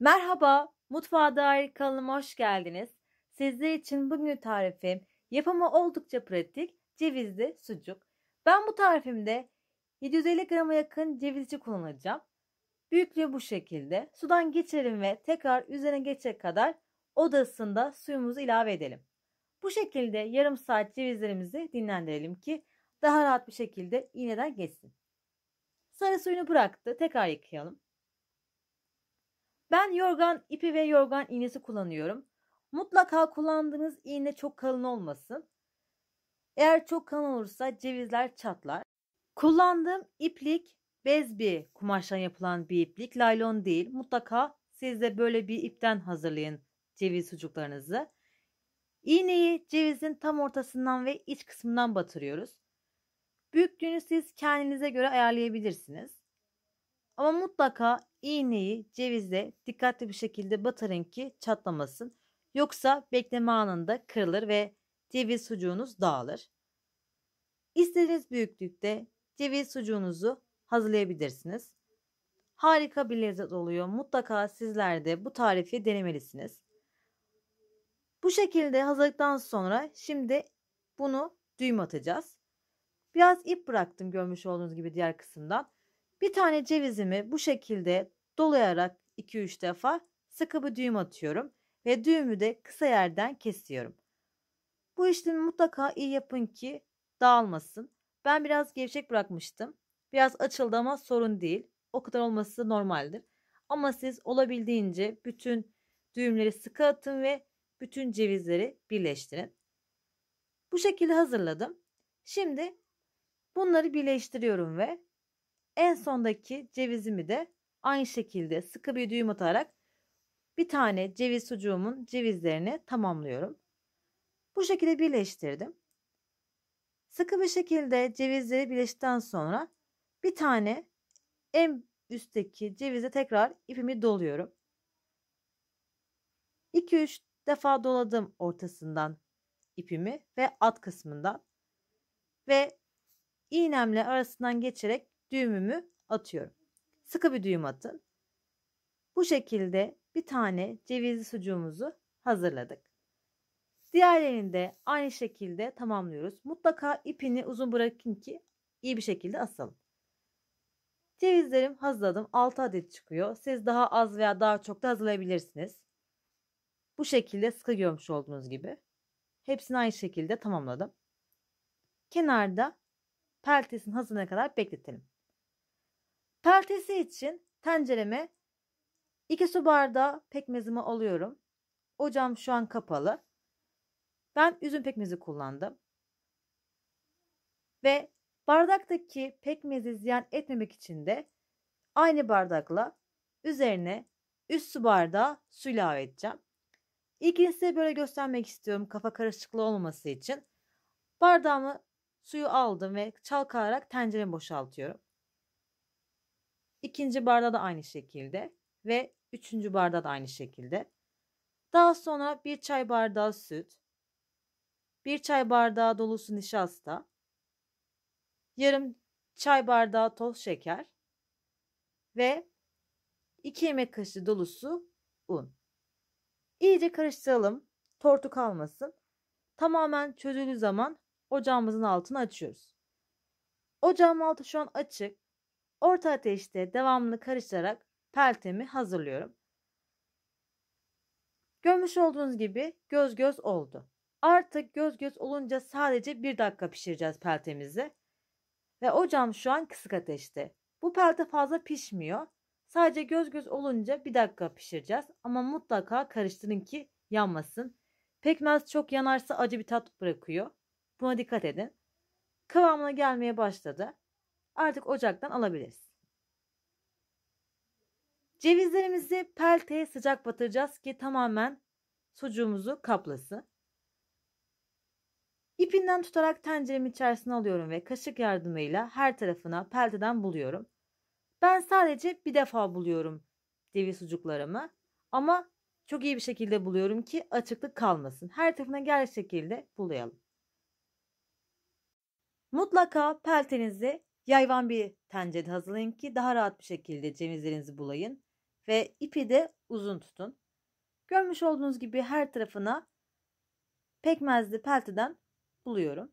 Merhaba, Mutfağa Dair kanalıma hoş geldiniz. Sizler için bugün tarifim yapımı oldukça pratik cevizli sucuk. Ben bu tarifimde 750 grama yakın cevizci kullanacağım. Büyüklüğü bu şekilde. Sudan geçirelim ve tekrar üzerine geçecek kadar oda ısısında suyumuzu ilave edelim. Bu şekilde yarım saat cevizlerimizi dinlendirelim ki daha rahat bir şekilde iğneden geçsin. Sarı suyunu bıraktı. Tekrar yıkayalım. Ben yorgan ipi ve yorgan iğnesi kullanıyorum. Mutlaka kullandığınız iğne çok kalın olmasın. Eğer çok kalın olursa cevizler çatlar. Kullandığım iplik bez bir kumaştan yapılan bir iplik, laylon değil. Mutlaka siz de böyle bir ipten hazırlayın ceviz sucuklarınızı. İğneyi cevizin tam ortasından ve iç kısmından batırıyoruz. Büyüklüğünü siz kendinize göre ayarlayabilirsiniz. Ama mutlaka iğneyi cevize dikkatli bir şekilde batırın ki çatlamasın. Yoksa bekleme anında kırılır ve ceviz sucuğunuz dağılır. İstediğiniz büyüklükte ceviz sucuğunuzu hazırlayabilirsiniz. Harika bir lezzet oluyor. Mutlaka sizler de bu tarifi denemelisiniz. Bu şekilde hazırladıktan sonra şimdi bunu düğüm atacağız. Biraz ip bıraktım görmüş olduğunuz gibi diğer kısımdan. Bir tane cevizimi bu şekilde dolayarak 2-3 defa sıkı bir düğüm atıyorum ve düğümü de kısa yerden kesiyorum. Bu işlemi mutlaka iyi yapın ki dağılmasın. Ben biraz gevşek bırakmıştım. Biraz açıldı ama sorun değil. O kadar olması normaldir. Ama siz olabildiğince bütün düğümleri sıkı atın ve bütün cevizleri birleştirin. Bu şekilde hazırladım. Şimdi bunları birleştiriyorum ve en sondaki cevizimi de aynı şekilde sıkı bir düğüm atarak bir tane ceviz sucuğumun cevizlerini tamamlıyorum. Bu şekilde birleştirdim. Sıkı bir şekilde cevizleri birleştikten sonra bir tane en üstteki cevize tekrar ipimi doluyorum. 2-3 defa doladım ortasından ipimi ve alt kısmından ve iğnemle arasından geçerek düğümümü atıyorum. Sıkı bir düğüm atın. Bu şekilde bir tane cevizli sucuğumuzu hazırladık. Diğerlerini de aynı şekilde tamamlıyoruz. Mutlaka ipini uzun bırakın ki iyi bir şekilde asalım. Cevizlerim hazırladım. 6 adet çıkıyor. Siz daha az veya daha çok da hazırlayabilirsiniz. Bu şekilde sıkı görmüş olduğunuz gibi. Hepsini aynı şekilde tamamladım. Kenarda peltesini hazırlanana kadar bekletelim. Peltesi için tencereme 2 su bardağı pekmezimi alıyorum. Ocağım şu an kapalı. Ben üzüm pekmezi kullandım. Ve bardaktaki pekmezi ziyan etmemek için de aynı bardakla üzerine 3 su bardağı su ilave edeceğim. İlkini size böyle göstermek istiyorum kafa karışıklığı olmaması için. Bardağımı suyu aldım ve çalkalayarak tenceremi boşaltıyorum. İkinci bardağı da aynı şekilde ve üçüncü bardağı da aynı şekilde. Daha sonra bir çay bardağı süt, bir çay bardağı dolusu nişasta, yarım çay bardağı toz şeker ve 2 yemek kaşığı dolusu un. İyice karıştıralım. Tortu kalmasın. Tamamen çözüldüğü zaman ocağımızın altını açıyoruz. Ocağım altı şu an açık. Orta ateşte devamlı karıştırarak peltemi hazırlıyorum. Görmüş olduğunuz gibi göz göz oldu. Artık göz göz olunca sadece 1 dakika pişireceğiz peltemizi. Ve ocağım şu an kısık ateşte. Bu pelte fazla pişmiyor. Sadece göz göz olunca 1 dakika pişireceğiz. Ama mutlaka karıştırın ki yanmasın. Pekmez çok yanarsa acı bir tat bırakıyor. Buna dikkat edin. Kıvamına gelmeye başladı. Artık ocaktan alabiliriz. Cevizlerimizi pelteye sıcak batıracağız ki tamamen sucuğumuzu kaplasın. İpinden tutarak tenceremin içerisine alıyorum ve kaşık yardımıyla her tarafına pelteden buluyorum. Ben sadece bir defa buluyorum ceviz sucuklarımı ama çok iyi bir şekilde buluyorum ki açıklık kalmasın. Her tarafına gelecek şekilde bulayalım. Mutlaka peltenizi yayvan bir tencerede hazırlayın ki daha rahat bir şekilde cevizlerinizi bulayın ve ipi de uzun tutun. Görmüş olduğunuz gibi her tarafına pekmezli pelteden buluyorum.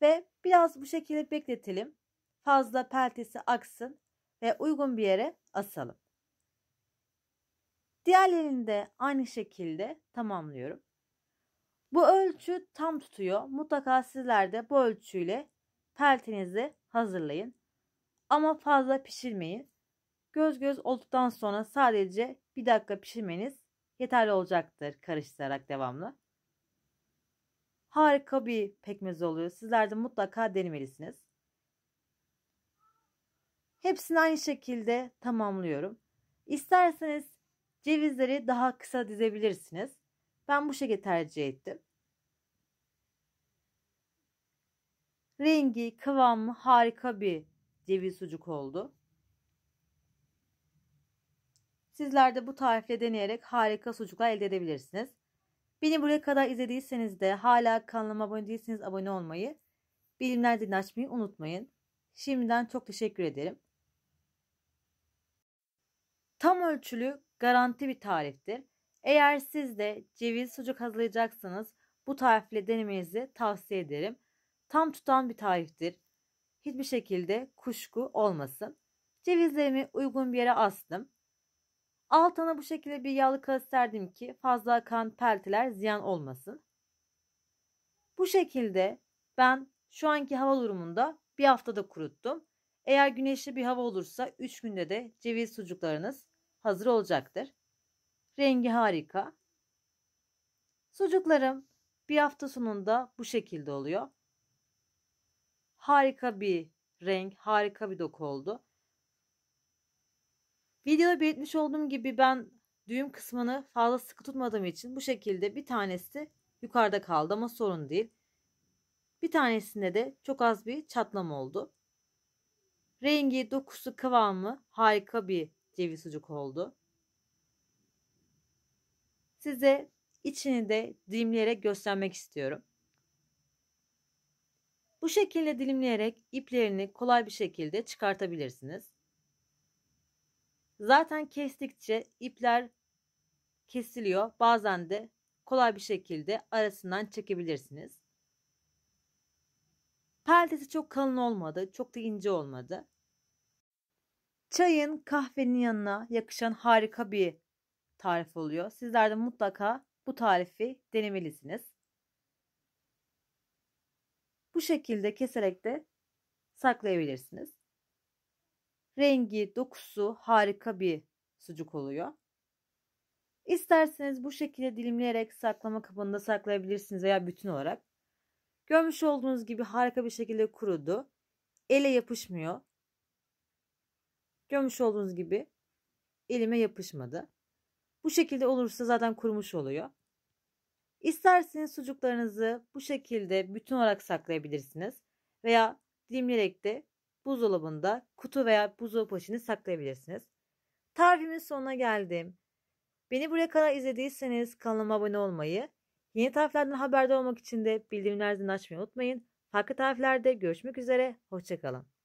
Ve biraz bu şekilde bekletelim. Fazla peltesi aksın ve uygun bir yere asalım. Diğerlerini de aynı şekilde tamamlıyorum. Bu ölçü tam tutuyor. Mutlaka sizler de bu ölçüyle peltinizi hazırlayın. Ama fazla pişirmeyin. Göz göz olduktan sonra sadece 1 dakika pişirmeniz yeterli olacaktır karıştırarak devamlı. Harika bir pekmez oluyor. Sizler de mutlaka denemelisiniz. Hepsini aynı şekilde tamamlıyorum. İsterseniz cevizleri daha kısa dizebilirsiniz. Ben bu şekilde tercih ettim. Rengi, kıvamı harika bir ceviz sucuk oldu. Sizler de bu tarifle deneyerek harika sucuklar elde edebilirsiniz. Beni buraya kadar izlediyseniz de hala kanalıma abone değilseniz abone olmayı, bildirimler zilini açmayı unutmayın. Şimdiden çok teşekkür ederim. Tam ölçülü garanti bir tariftir. Eğer siz de ceviz sucuk hazırlayacaksanız bu tarifle denemenizi tavsiye ederim. Tam tutan bir tariftir. Hiçbir şekilde kuşku olmasın. Cevizlerimi uygun bir yere astım. Altına bu şekilde bir yağlı kağıt serdim ki fazla akan peltiler ziyan olmasın. Bu şekilde ben şu anki hava durumunda bir haftada kuruttum. Eğer güneşli bir hava olursa 3 günde de ceviz sucuklarınız hazır olacaktır. Rengi harika. Sucuklarım bir hafta sonunda bu şekilde oluyor. Harika bir renk, harika bir doku oldu. Videoda belirtmiş olduğum gibi ben düğüm kısmını fazla sıkı tutmadığım için bu şekilde bir tanesi yukarıda kaldı ama sorun değil. Bir tanesinde de çok az bir çatlama oldu. Rengi, dokusu, kıvamı harika bir ceviz sucuk oldu. Size içini de dilimleyerek göstermek istiyorum. Bu şekilde dilimleyerek iplerini kolay bir şekilde çıkartabilirsiniz. Zaten kestikçe ipler kesiliyor. Bazen de kolay bir şekilde arasından çekebilirsiniz. Peltesi çok kalın olmadı, çok da ince olmadı. Çayın, kahvenin yanına yakışan harika bir tarif oluyor. Sizler de mutlaka bu tarifi denemelisiniz. Bu şekilde keserek de saklayabilirsiniz. Rengi, dokusu harika bir sucuk oluyor. İsterseniz bu şekilde dilimleyerek saklama kabında saklayabilirsiniz veya bütün olarak. Görmüş olduğunuz gibi harika bir şekilde kurudu. Ele yapışmıyor. Görmüş olduğunuz gibi elime yapışmadı. Bu şekilde olursa zaten kurumuş oluyor. İsterseniz sucuklarınızı bu şekilde bütün olarak saklayabilirsiniz. Veya dilimleyerek de buzdolabında kutu veya buzdolabı poşetine saklayabilirsiniz. Tarifimin sonuna geldim. Beni buraya kadar izlediyseniz kanalıma abone olmayı, yeni tariflerden haberdar olmak için de bildirimleri açmayı unutmayın. Farklı tariflerde görüşmek üzere, hoşça kalın.